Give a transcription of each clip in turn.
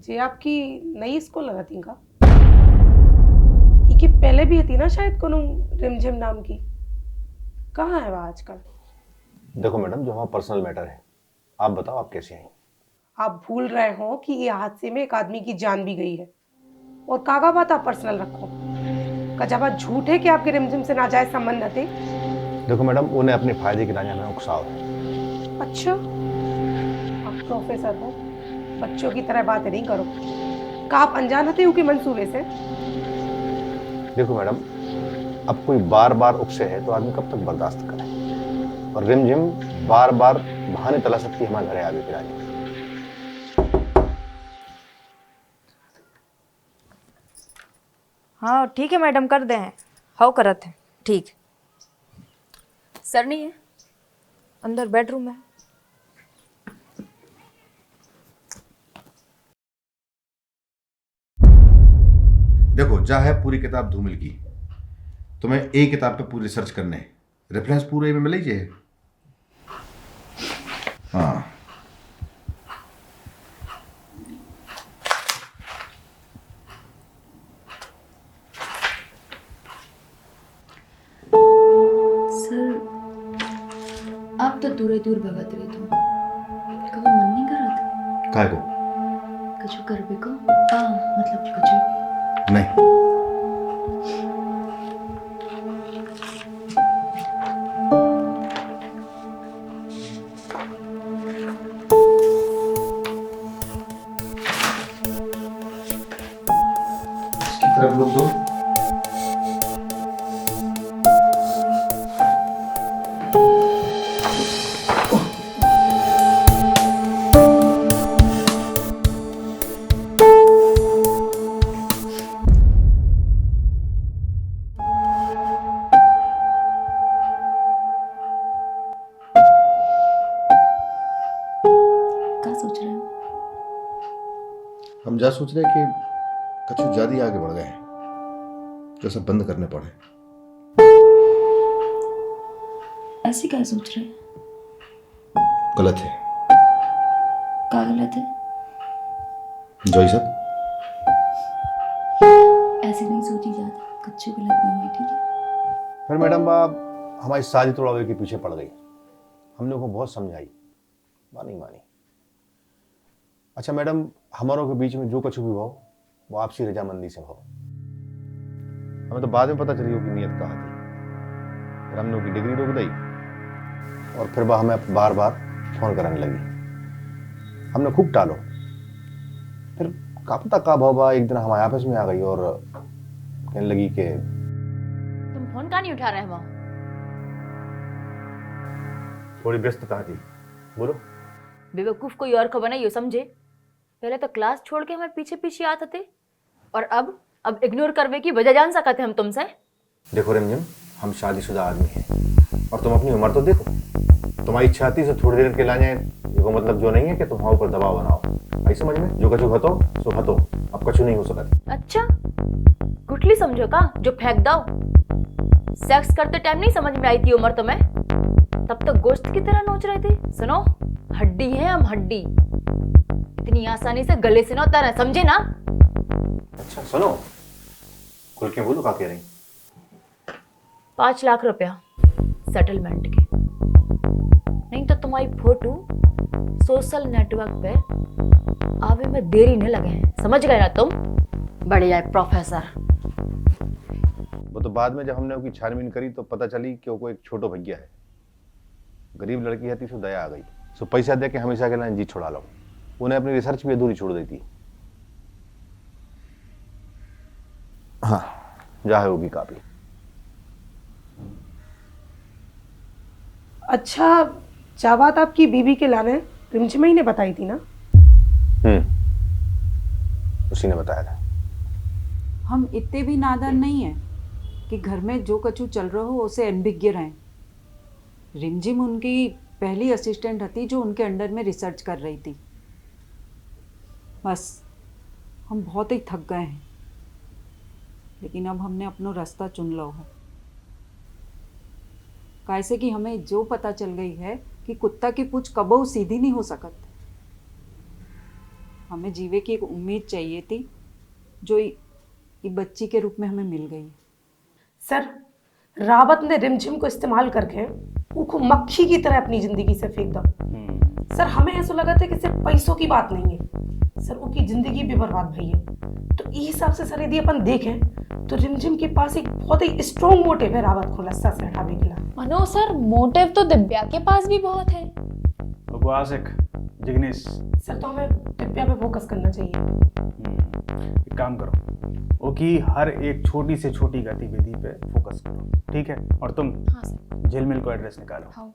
जे आपकी नई स्कूल रहती का इके पहले भी थी ना शायद कोनो रिमझिम नाम की। कहाँ है वह आजकल? देखो मैडम, जो हमारा पर्सनल मैटर है, आप बताओ आप कैसे हैं। आप भूल रहे हो कि ये हादसे में एक आदमी की जान भी गई है। और कागा बात आप पर्सनल रखो। कजा बात झूठ है कि आपके रिमझिम से नाजायज संबंध थे। देखो मैडम, उन्हें अपने फायदे के लाने हमें उकसाव है। अच्छा, आप प्रोफेसर हो, बच्चों की तरह बातें नहीं करो। का आप अनजान थे उनके मंसूबे से? देखो मैडम, अब कोई बार बार उकसे है तो आदमी कब तक बर्दाश्त करे। और रिमझिम बार बार बहाने तला सकती है हमारे घरे आगे के रानी। हाँ ठीक है मैडम, कर दे हैं। हाउ करत है। ठीक। सर नहीं है? अंदर बेडरूम है। देखो, जा है पूरी किताब धूमिल की। तुम्हें एक किताब पे पूरी रिसर्च करने हैं। रेफरेंस पूरे में मिल लीजिए। हाँ, सर आप तो दूर दूर भगत रहे थे, कभी मन नहीं कर रहा था काय को कुछ करबे को? मतलब कुछ नहीं। इसकी तरफ लोग दो। क्या सोच रहे हो? हम जा सोच रहे हैं कि कछु ज्यादा ही आगे बढ़ गए हैं, तो सब बंद करने पड़े। ऐसे क्या सोच रहे हैं? गलत है। क्या गलत है? जो ही सब ऐसे नहीं सोची जाती, कुछ गलत नहीं है, ठीक है? फिर मैडम आप हमारी शादी तोड़ावे के पीछे पड़ गई। हमने उनको बहुत समझाई, मानी मानी। अच्छा मैडम, हमारों के बीच में जो कुछ भी हो वो आपसी रजामंदी से हो। हमें तो बाद में पता चली कि नीयत कहाँ थी। फिर हमने उनकी डिग्री रोक दी और फिर वह हमें बार बार फोन करने लगी। हमने खूब टालो। फिर का पता कब होगा एक दिन हमारे ऑफिस में आ गई और कहने लगी कि तुम फोन क्यों नहीं उठा रहे हो? थोड़ी व्यस्तता थी। बोलो। बेवकूफ कोई और खबर नहीं हो, समझे? पहले तो क्लास छोड़ के हमारे पीछे पीछे आते थे, और अब इग्नोर करवे की वजह जान सकते हम तुमसे। देखो रिमझिम, हम शादीशुदा आदमी हैं और तुम अपनी उम्र तो देखो। तुम्हारी इच्छा थी से थोड़ी देर के लाने, ये मतलब जो नहीं है कि तुम हमारे ऊपर दबाव बनाओ। आई समझ में? जो कछु हतो सो हतो, अब कछु नहीं हो सकता। अच्छा, गुठली समझो का जो फेंक दो? सेक्स करते टाइम नहीं समझ में आई थी उम्र तुम्हें? तब तो गोश्त की तरह नोच रहे थे। सुनो, हड्डी है हम, हड्डी। इतनी आसानी से गले से ना उतार, समझे ना? अच्छा सुनो, खुल के बोलो, क्या कह रही? 5 लाख रुपया सेटलमेंट के, नहीं तो तुम्हारी फोटो सोशल नेटवर्क पे आवे में देरी नहीं लगे हैं, समझ गए ना तुम? बढ़िया प्रोफेसर। वो तो बाद में जब हमने उसकी छानबीन करी तो पता चली कि वो एक छोटो भैया है। गरीब लड़की है, सो दया आ गई, सो पैसा दे के हमेशा के लिए जी छुड़ा लो। उन्हें अपनी रिसर्च भी अधूरी छोड़ देती। हाँ, जा है होगी काफी। अच्छा, क्या बात आपकी बीबी के लाने रिमझिम ही ने बताई थी ना? उसी ने बताया था। हम इतने भी नादान नहीं है कि घर में जो कछु चल रहा हो उसे अनभिज्ञ रहें। रिमझिम उनकी पहली असिस्टेंट थी जो उनके अंडर में रिसर्च कर रही थी। बस हम बहुत ही थक गए हैं, लेकिन अब हमने अपना रास्ता चुन लो है। कैसे कि हमें जो पता चल गई है कि कुत्ता की पूंछ कबो सीधी नहीं हो सकत। हमें जीवे की एक उम्मीद चाहिए थी जो ये बच्ची के रूप में हमें मिल गई। सर, रावत ने रिमझिम को इस्तेमाल करके उसको मक्खी की तरह अपनी जिंदगी से फेंक दो। सर, हमें ऐसा लगा था कि सिर्फ पैसों की बात नहीं है सर, उसकी जिंदगी भी बर्बाद भई है। तो इस हिसाब से सर यदि अपन देखें तो रिमझिम के पास एक बहुत ही स्ट्रॉन्ग मोटिव है रावत को रास्ता से हटाने के लिए। मनो सर, मोटिव तो दिव्या के पास भी बहुत है। आशिक, जिग्नेश, सर, तो हमें दिव्या पे फोकस करना चाहिए। एक काम करो, वो की हर एक छोटी से छोटी गतिविधि पे फोकस करो, ठीक है? और तुम हाँ सर। झिलमिल को एड्रेस निकालो। हाँ।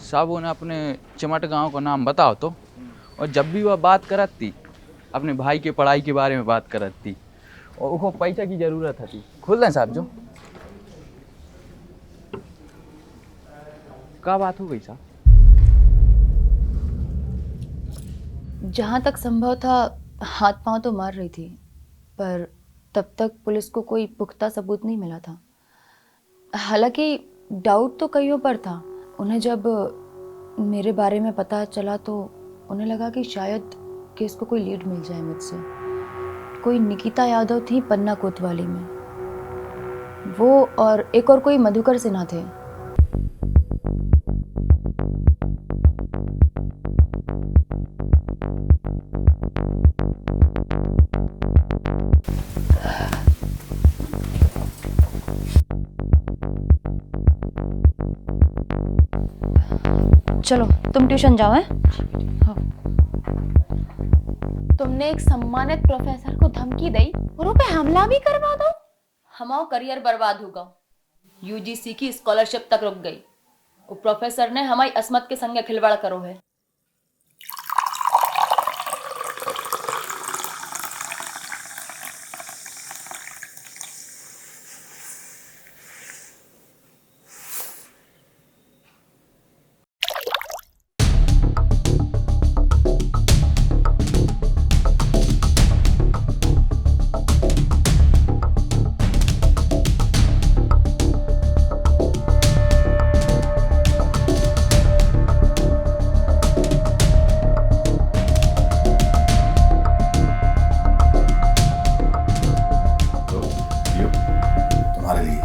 साबू ने अपने चिमट गांव का नाम बताओ तो, और जब भी वह बात करती अपने भाई के पढ़ाई के बारे में बात करती और उसको पैसा की ज़रूरत थी। खुल दें साहब जो क्या बात हो गई साहब? जहाँ तक संभव था हाथ पांव तो मार रही थी, पर तब तक पुलिस को कोई पुख्ता सबूत नहीं मिला था। हालांकि डाउट तो कईयों पर था। उन्हें जब मेरे बारे में पता चला तो उन्हें लगा कि शायद केस को कोई लीड मिल जाए मुझसे। कोई निकिता यादव थी पन्ना कोतवाली में, वो और एक और कोई मधुकर सिन्हा थे। चलो तुम ट्यूशन जाओ। हैं हाँ। तुमने एक सम्मानित प्रोफेसर को धमकी दी और उन पे हमला भी करवा दो। हमारा करियर बर्बाद होगा। यूजीसी की स्कॉलरशिप तक रुक गई। वो प्रोफेसर ने हमारी असमत के संगे खिलवाड़ करो है। तुम्हारे लिए।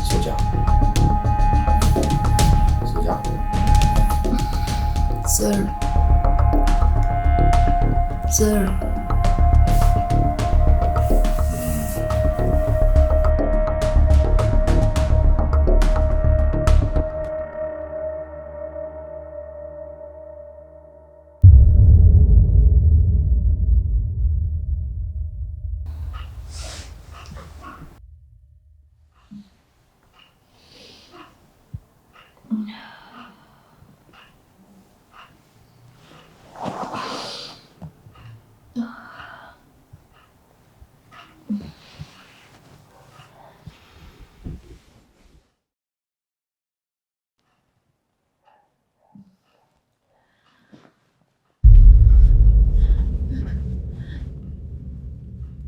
सो जाओ, सो जाओ। सर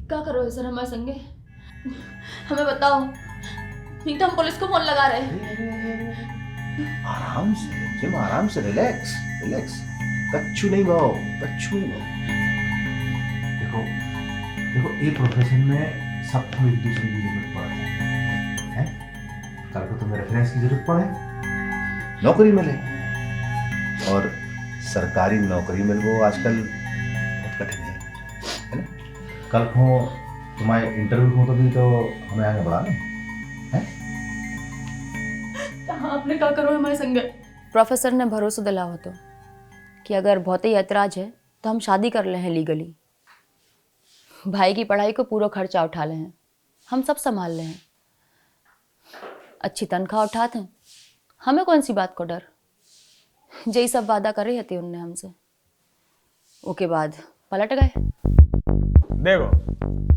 क्या कर रहे हो सर हमारे संगे? हमें बताओ, नहीं तो हम पुलिस को फोन लगा रहे हैं। आराम से जिम, आराम से, रिलैक्स रिलैक्स। कच्चू नहीं भाओ, कच्चू नहीं भाओ। देखो देखो, ये प्रोफेशन में सबको एक दूसरे की जरूरत पड़ती है। कल को तुम्हें रेफरेंस की जरूरत पड़े, नौकरी मिले, और सरकारी नौकरी मिल वो आजकल बहुत कठिन है ना? कल को तुम्हारे इंटरव्यू हो तो भी तो हमें आगे बढ़ाना है। आपने क्या करो हमारे संगे? प्रोफेसर ने भरोसा दिलावा तो कि अगर बहुत ही ऐतराज है तो हम शादी कर ले हैं लीगली। भाई की पढ़ाई को पूरा खर्चा उठा ले हैं, हम सब संभाल ले हैं, अच्छी तनख्वाह उठाते हैं, हमें कौन सी बात को डर। यही सब वादा करे थे उनने हमसे। उसके बाद पलट गए। देखो,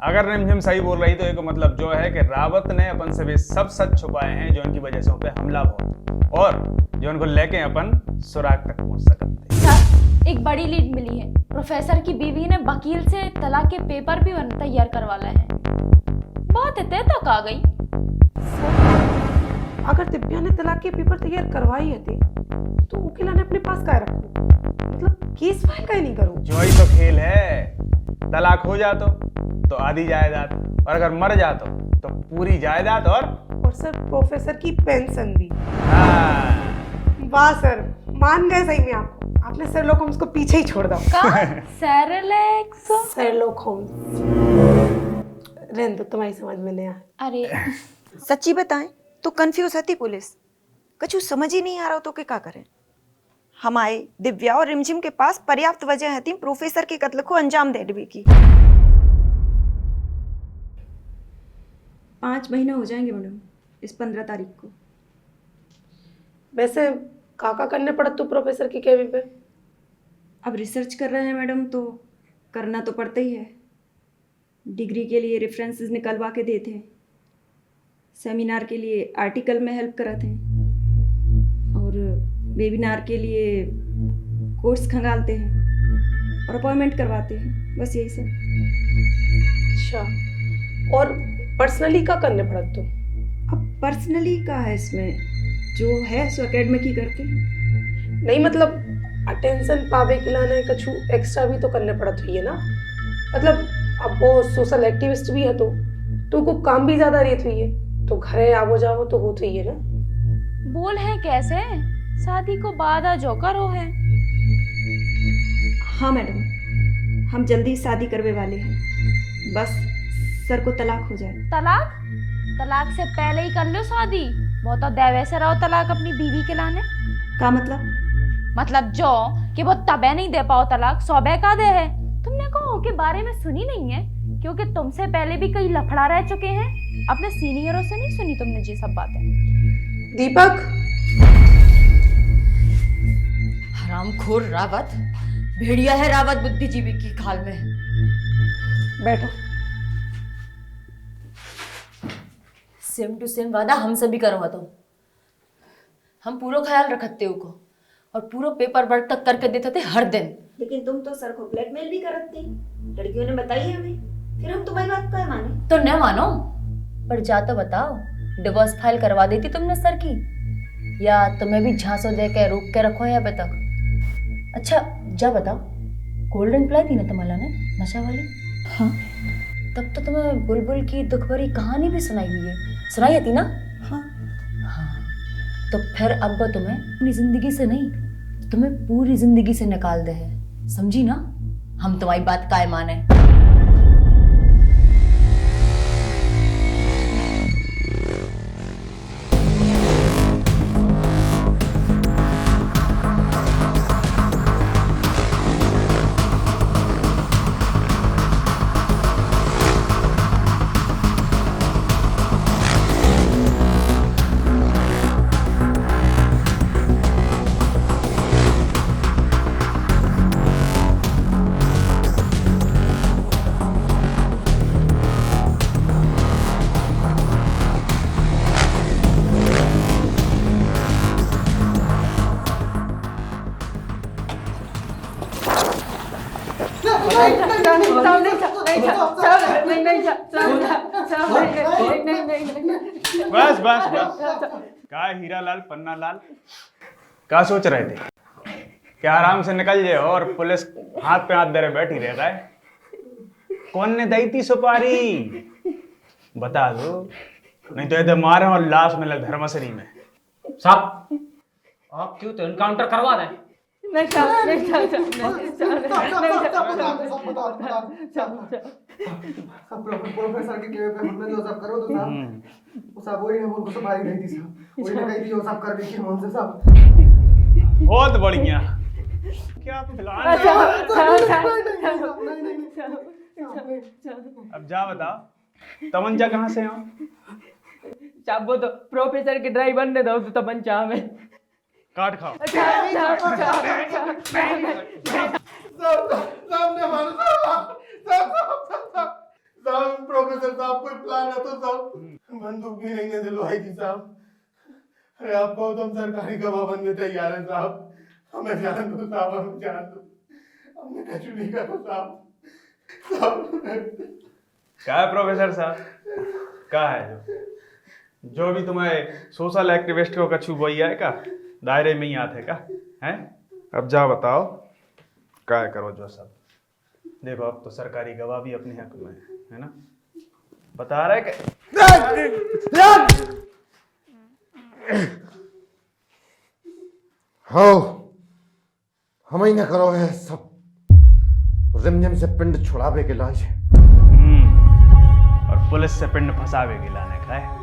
अगर रिमझिम सही बोल रही तो एक मतलब जो है कि रावत ने अपन से भी सब सच छुपाए हैं जो उनकी वजह से उन पे हमला हुआ और जो उनको लेके अपन सुराग तक पहुंच सकते। सर, एक बड़ी लीड मिली है। प्रोफेसर की बीवी ने वकील से तलाक के पेपर भी तैयार करवा लाए हैं। बात इतने तक आ गई। अगर दिव्या ने तलाक के पेपर तैयार करवाई है तो वकीला ने अपने पास काय रखो, मतलब केस फाइल का ही नहीं करो। जो ही तो खेल है, तलाक हो जा तो आधी जायदाद, और अगर मर जा तो पूरी जायदाद और सर प्रोफेसर की पेंशन भी। हाँ। वाह सर, मान गए सही में आपको। आपने शेरलॉक होम्स को पीछे ही छोड़ दो। शेरलॉक होम्स रहने दो, तुम्हारी समझ में नहीं आया। अरे सच्ची बताएं तो कंफ्यूज हती पुलिस, कछु समझ ही नहीं आ रहा तो क्या करें। हम आए, दिव्या और रिमझिम के पास पर्याप्त वजह हती प्रोफेसर के कत्ल को अंजाम देने की। 5 महीना हो जाएंगे मैडम इस 15 तारीख को। वैसे काका करने पड़ा तो प्रोफेसर की केवी पे। अब रिसर्च कर रहे हैं मैडम तो करना तो पड़ता ही है। डिग्री के लिए रेफरेंसेस निकलवा के देते हैं, सेमिनार के लिए आर्टिकल में हेल्प कराते हैं और वेबिनार के लिए कोर्स खंगालते हैं और अपॉइंटमेंट करवाते हैं, बस यही सब। अच्छा, और पर्सनली का करने पड़ा तो? अब पर्सनली का है इसमें, जो है सो एकेडमिक ही करते हैं। नहीं मतलब अटेंशन पावे के लाने कछु एक्स्ट्रा भी तो करने पड़त हुई है ना। मतलब अब वो सोशल एक्टिविस्ट भी है तो को काम भी ज्यादा रहती हुई है, तो घरे आवो जाओ तो होती ही है ना। बोल है कैसे शादी को बाद आ जोकर हो है। हाँ मैडम, हम जल्दी शादी करने वाले हैं, बस सर को तलाक हो जाए। तलाक? तलाक से पहले ही कर लो शादी। बहुत तो देवे से रहो तलाक अपनी बीवी के लाने। का मतलब जो कि वो तबे नहीं दे पाओ तलाक, सौबे का दे है। तुमने कहो के बारे में सुनी नहीं है, क्योंकि तुमसे पहले भी कई लफड़ा रह चुके हैं। अपने सीनियरों से नहीं सुनी तुमने ये सब बातें। दीपक, हरामखोर रावत, भेड़िया है रावत बुद्धिजीवी की खाल में। बैठो। सेम टू सेम वादा हम सभी करो तो हम पूरा ख्याल रखते हो को और पूरा पेपर वर्क तक करके देते थे हर दिन। लेकिन तुम तो सर को ब्लैकमेल भी करत थी, लड़कियों ने बताई हमें, फिर हम तुम्हारी बात क्या माने? तो न मानो, पर जा तो बताओ, डिवोर्स फाइल करवा देती तुमने सर की, या तुम्हें भी झांसो दे के रोक के रखो है अभी तक? अच्छा जा बताओ, कोल्ड ड्रिंक पिलाई थी ना तुम्हारा ने, नशा वाली? हाँ। तब तो तुम्हें बुलबुल की दुख भरी कहानी भी सुनाई हुई है, सुनाई थी ना? हाँ। हाँ, तो फिर अब तुम्हें अपनी जिंदगी से नहीं, तुम्हें पूरी जिंदगी से निकाल दे है, समझी ना? हम तुम्हारी बात काय माने। बस बस बस, का हीरा लाल पन्ना लाल, क्या सोच रहे थे? क्या आराम से निकल जाए और पुलिस हाथ पे हाथ दे रहे बैठी रहता है? कौन ने दी थी सुपारी? बता दो, नहीं तो इधर मारे और लाश मिले धर्मसरी में। साहब, आप क्यों तो इनकाउंटर करवा रहे हैं? प्रोफेसर के केवे पे हमने जो सब करो तो साहब, वो सब वही हम उनको सुपारी नहीं दी साहब, वही ने कही थी वो सब करने की हमसे साहब। बहुत बढ़िया, क्या प्लान है? अब जा बताओ, तमंचा कहाँ से हो? साहब वो तो प्रोफेसर के ड्राइवर ने दो तो तमंचा में काट खाओ। साहब ने मानो साहब प्रोफेसर साहब कोई प्लान है तो साहब बंदूक भी नहीं दिलवाई थी साहब। अरे आप कहो तो हम सरकारी गवाह बनने तैयार हैं साहब। हमें जान दो साहब, हमें जान दो, हमने कुछ नहीं करो साहब। क्या है प्रोफेसर साहब, क्या है जो भी तुम्हें सोशल एक्टिविस्ट को कछु वही है का दायरे में ही आते का हैं? अब जा बताओ क्या करो जो सब। देखो अब तो सरकारी गवाह भी अपने हक में है ना, बता रहे कि हाँ हम ही ना करो है सब रिमझिम से पिंड छुड़ावे के लाज। और पुलिस से पिंड फंसावे की लाने का है।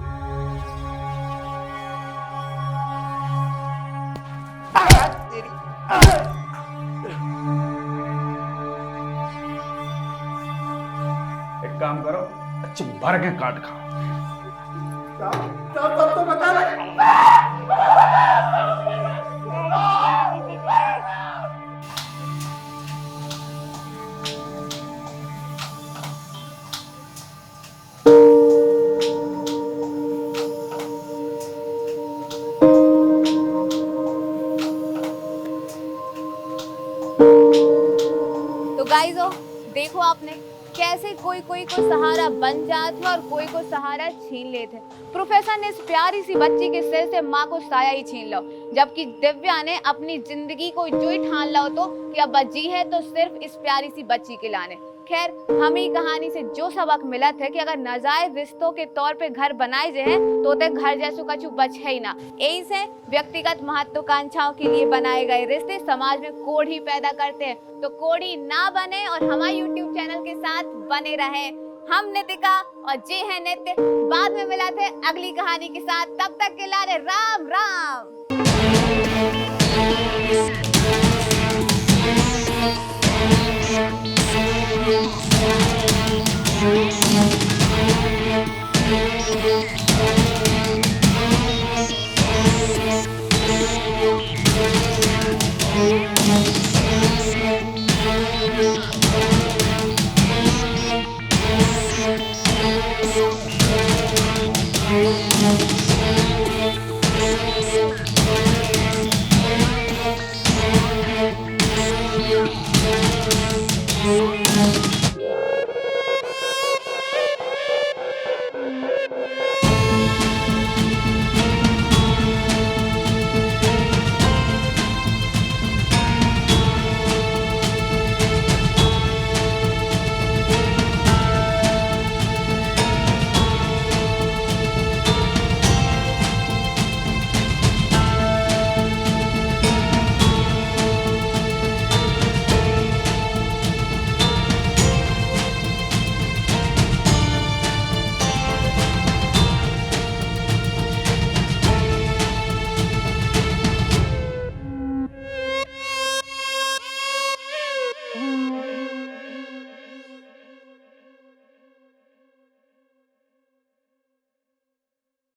एक काम करो, अच्छी भर के काट खाओ। तो बता रहे तो गाइजो देखो आपने कैसे कोई कोई को सहारा बन जाते और कोई को सहारा छीन लेते। प्रोफेसर ने इस प्यारी सी बच्ची के सिर से माँ को साया ही छीन लो, जबकि दिव्या ने अपनी जिंदगी को जो ही ठान लो तो कि अब जी है तो सिर्फ इस प्यारी सी बच्ची के लाने। खैर हमें कहानी से जो सबक मिला था कि अगर नाजायज रिश्तों के तौर पे घर बनाए जाए तो ते घर जैसो कछु बच है ही ना। यही से व्यक्तिगत महत्वाकांक्षाओं के लिए बनाए गए रिश्ते समाज में कोढ़ी पैदा करते हैं, तो कोढ़ी ना बने और हमारे YouTube चैनल के साथ बने रहे। हम नितिका और जे है नित्य, बाद में मिला थे अगली कहानी के साथ, तब तक के लिए राम राम। Thank you.